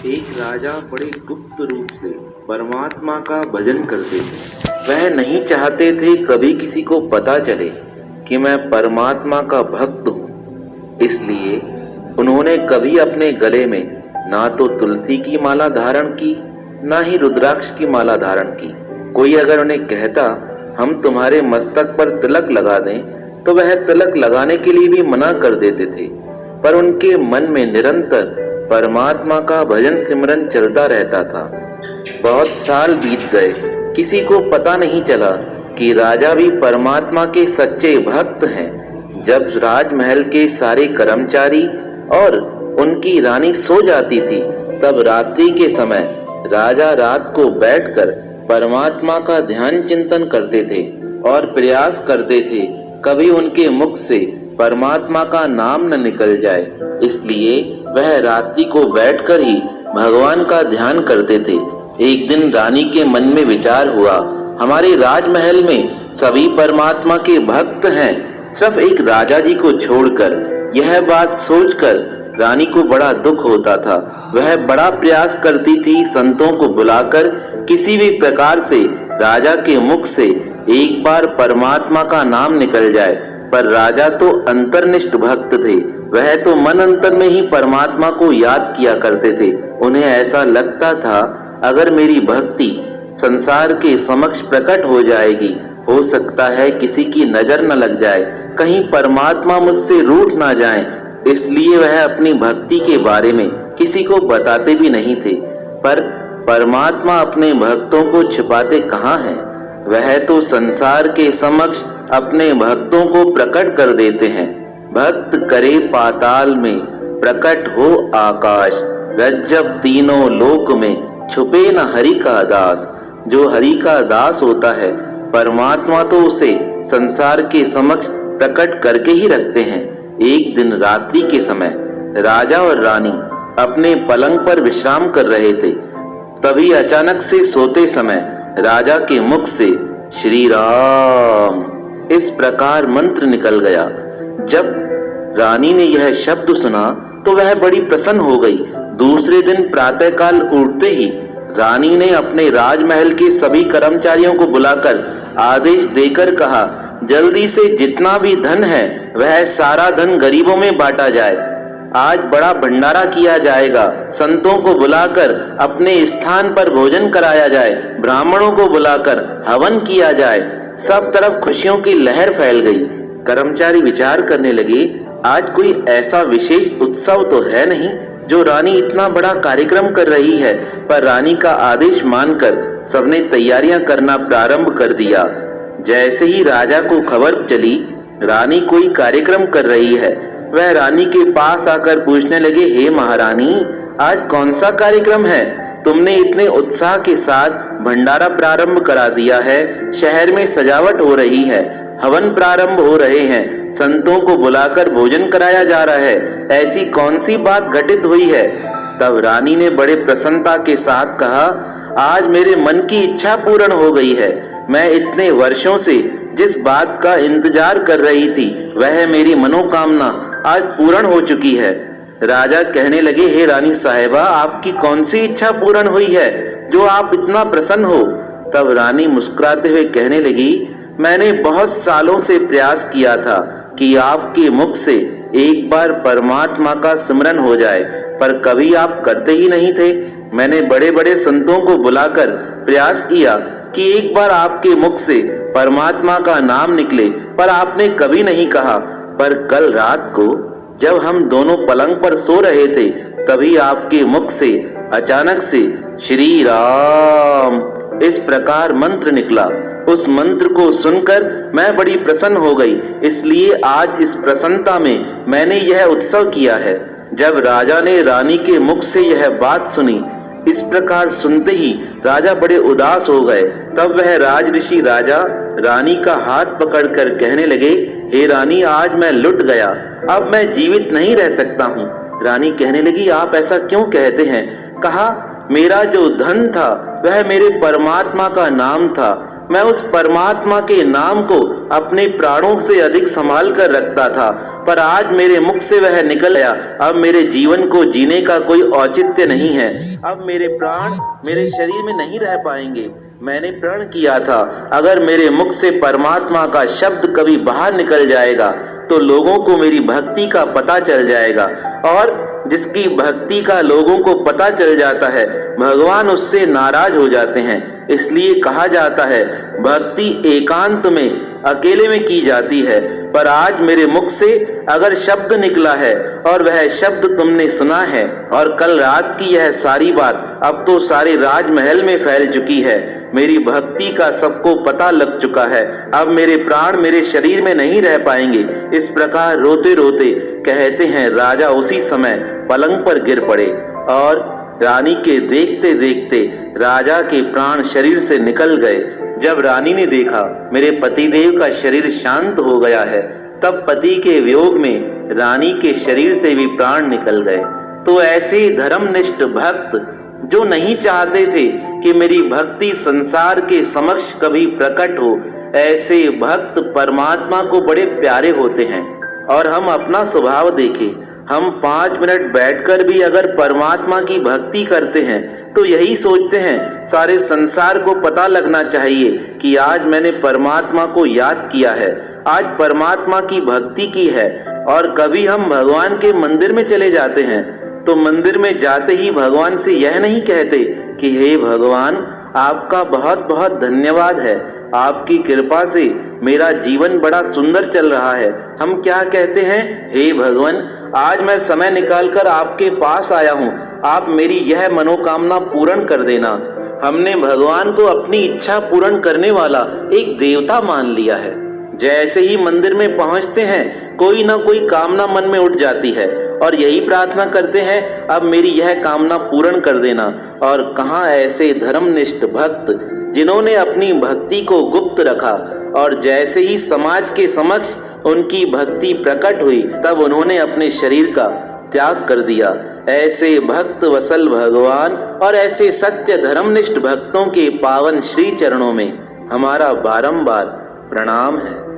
एक राजा बड़े गुप्त रूप से परमात्मा का भजन करते थे। वह नहीं चाहते थे कभी किसी को पता चले कि मैं परमात्मा का भक्त हूँ। इसलिए उन्होंने कभी अपने गले में ना तो तुलसी की माला धारण की, ना ही रुद्राक्ष की माला धारण की। कोई अगर उन्हें कहता हम तुम्हारे मस्तक पर तिलक लगा दें, तो वह तिलक लगाने के लिए भी मना कर देते थे। पर उनके मन में निरंतर परमात्मा का भजन सिमरन चलता रहता था। बहुत साल बीत गए, किसी को पता नहीं चला कि राजा भी परमात्मा के सच्चे भक्त हैं। जब राजमहल के सारे कर्मचारी और उनकी रानी सो जाती थी, तब रात्रि के समय राजा रात को बैठकर परमात्मा का ध्यान चिंतन करते थे और प्रयास करते थे कभी उनके मुख से परमात्मा का नाम न निकल जाए। इसलिए वह रात्रि को बैठकर ही भगवान का ध्यान करते थे। एक दिन रानी के मन में विचार हुआ, हमारे राजमहल में सभी परमात्मा के भक्त हैं, सिर्फ एक राजा जी को छोड़कर। यह बात सोचकर रानी को बड़ा दुख होता था। वह बड़ा प्रयास करती थी संतों को बुलाकर किसी भी प्रकार से राजा के मुख से एक बार परमात्मा का नाम निकल जाए। पर राजा तो अंतर्निष्ठ भक्त थे, वह तो मन अंतर में ही परमात्मा को याद किया करते थे। उन्हें ऐसा लगता था अगर मेरी भक्ति संसार के समक्ष प्रकट हो जाएगी, हो सकता है किसी की नजर न लग जाए, कहीं परमात्मा मुझसे रूठ ना जाए। इसलिए वह अपनी भक्ति के बारे में किसी को बताते भी नहीं थे। पर परमात्मा अपने भक्तों को छिपाते कहाँ हैं? वह तो संसार के समक्ष अपने भक्तों को प्रकट कर देते हैं। भक्त करे पाताल में, प्रकट हो आकाश, रज्जब तीनों लोक में, छुपे न हरि का दास। जो हरि का दास होता है, परमात्मा तो उसे संसार के समक्ष प्रकट करके ही रखते हैं। एक दिन रात्रि के समय राजा और रानी अपने पलंग पर विश्राम कर रहे थे। तभी अचानक से सोते समय राजा के मुख से श्री राम इस प्रकार मंत्र निकल गया। जब रानी ने यह शब्द सुना तो वह बड़ी प्रसन्न हो गई। दूसरे दिन प्रातःकाल उठते ही रानी ने अपने राजमहल के सभी कर्मचारियों को बुलाकर आदेश देकर कहा, जल्दी से जितना भी धन है वह सारा धन गरीबों में बांटा जाए। आज बड़ा भंडारा किया जाएगा। संतों को बुलाकर अपने स्थान पर भोजन कराया जाए, ब्राह्मणों को बुलाकर हवन किया जाए। सब तरफ खुशियों की लहर फैल गई। कर्मचारी विचार करने लगे, आज कोई ऐसा विशेष उत्सव तो है नहीं जो रानी इतना बड़ा कार्यक्रम कर रही है। पर रानी का आदेश मानकर सबने तैयारियां करना प्रारंभ कर दिया। जैसे ही राजा को खबर चली रानी कोई कार्यक्रम कर रही है, वह रानी के पास आकर पूछने लगे, हे महारानी, आज कौन सा कार्यक्रम है? तुमने इतने उत्साह के साथ भंडारा प्रारंभ करा दिया है, शहर में सजावट हो रही है, हवन प्रारंभ हो रहे हैं, संतों को बुलाकर भोजन कराया जा रहा है, ऐसी कौन सी बात घटित हुई है? तब रानी ने बड़े प्रसन्नता के साथ कहा, आज मेरे मन की इच्छा पूर्ण हो गई है। मैं इतने वर्षों से जिस बात का इंतजार कर रही थी, वह मेरी मनोकामना आज पूर्ण हो चुकी है। राजा कहने लगे, हे रानी साहिबा, आपकी कौन सी इच्छा पूर्ण हुई है जो आप इतना प्रसन्न हो? तब रानी मुस्कुराते हुए कहने लगी, मैंने बहुत सालों से प्रयास किया था कि आपके मुख से एक बार परमात्मा का स्मरण हो जाए, पर कभी आप करते ही नहीं थे। मैंने बड़े बड़े संतों को बुलाकर प्रयास किया कि एक बार आपके मुख से परमात्मा का नाम निकले, पर आपने कभी नहीं कहा। पर कल रात को जब हम दोनों पलंग पर सो रहे थे, तभी आपके मुख से अचानक से श्री राम इस प्रकार मंत्र निकला। उस मंत्र को सुनकर मैं बड़ी प्रसन्न हो गई, इसलिए आज इस प्रसन्नता में मैंने यह उत्सव किया है। जब राजा ने रानी के मुख से यह बात सुनी, इस प्रकार सुनते ही राजा बड़े उदास हो गए। तब वह राजऋषि राजा रानी का हाथ पकड़कर कहने लगे, हे रानी, आज मैं लुट गया, अब मैं जीवित नहीं रह सकता हूँ। रानी कहने लगी, आप ऐसा क्यों कहते हैं? कहा, मेरा जो धन था वह मेरे परमात्मा का नाम था, मैं उस परमात्मा के नाम को अपने प्राणों से अधिक संभाल कर रखता था, पर आज मेरे मुख से वह निकल गया। अब मेरे जीवन को जीने का कोई औचित्य नहीं है। अब मेरे प्राण मेरे शरीर में नहीं रह पाएंगे। मैंने प्रण किया था, अगर मेरे मुख से परमात्मा का शब्द कभी बाहर निकल जाएगा तो लोगों को मेरी भक्ति का पता चल जाएगा, और जिसकी भक्ति का लोगों को पता चल जाता है भगवान उससे नाराज हो जाते हैं। इसलिए कहा जाता है भक्ति एकांत में अकेले में की जाती है। पर आज मेरे मुख से अगर शब्द निकला है और वह शब्द तुमने सुना है, और कल रात की यह सारी बात अब तो सारे राजमहल में फैल चुकी है। मेरी भक्ति का सबको पता लग चुका है। अब मेरे प्राण मेरे शरीर में नहीं रह पाएंगे। इस प्रकार रोते रोते कहते हैं राजा उसी समय पलंग पर गिर पड़े, और रानी के देखते देखते राजा के प्राण शरीर से निकल गए। जब रानी ने देखा मेरे पतिदेव का शरीर शांत हो गया है, तब पति के वियोग में रानी के शरीर से भी प्राण निकल गए। तो ऐसे धर्मनिष्ठ भक्त जो नहीं चाहते थे कि मेरी भक्ति संसार के समक्ष कभी प्रकट हो, ऐसे भक्त परमात्मा को बड़े प्यारे होते हैं। और हम अपना स्वभाव देखें, हम 5 मिनट बैठकर भी अगर परमात्मा की भक्ति करते हैं तो यही सोचते हैं सारे संसार को पता लगना चाहिए कि आज मैंने परमात्मा को याद किया है, आज परमात्मा की भक्ति की है। और कभी हम भगवान के मंदिर में चले जाते हैं तो मंदिर में जाते ही भगवान से यह नहीं कहते कि हे भगवान आपका बहुत बहुत धन्यवाद है, आपकी कृपा से मेरा जीवन बड़ा सुंदर चल रहा है। हम क्या कहते हैं, हे भगवान आज मैं समय निकालकर आपके पास आया हूँ, आप मेरी यह मनोकामना पूर्ण कर देना। हमने भगवान को अपनी इच्छा पूर्ण करने वाला एक देवता मान लिया है। जैसे ही मंदिर में पहुँचते हैं कोई ना कोई कामना मन में उठ जाती है और यही प्रार्थना करते हैं अब मेरी यह कामना पूर्ण कर देना। और कहाँ ऐसे धर्मनिष्ठ भक्त जिन्होंने अपनी भक्ति को गुप्त रखा, और जैसे ही समाज के समक्ष उनकी भक्ति प्रकट हुई तब उन्होंने अपने शरीर का त्याग कर दिया। ऐसे भक्त वसल भगवान और ऐसे सत्य धर्मनिष्ठ भक्तों के पावन श्री चरणों में हमारा बारंबार प्रणाम है।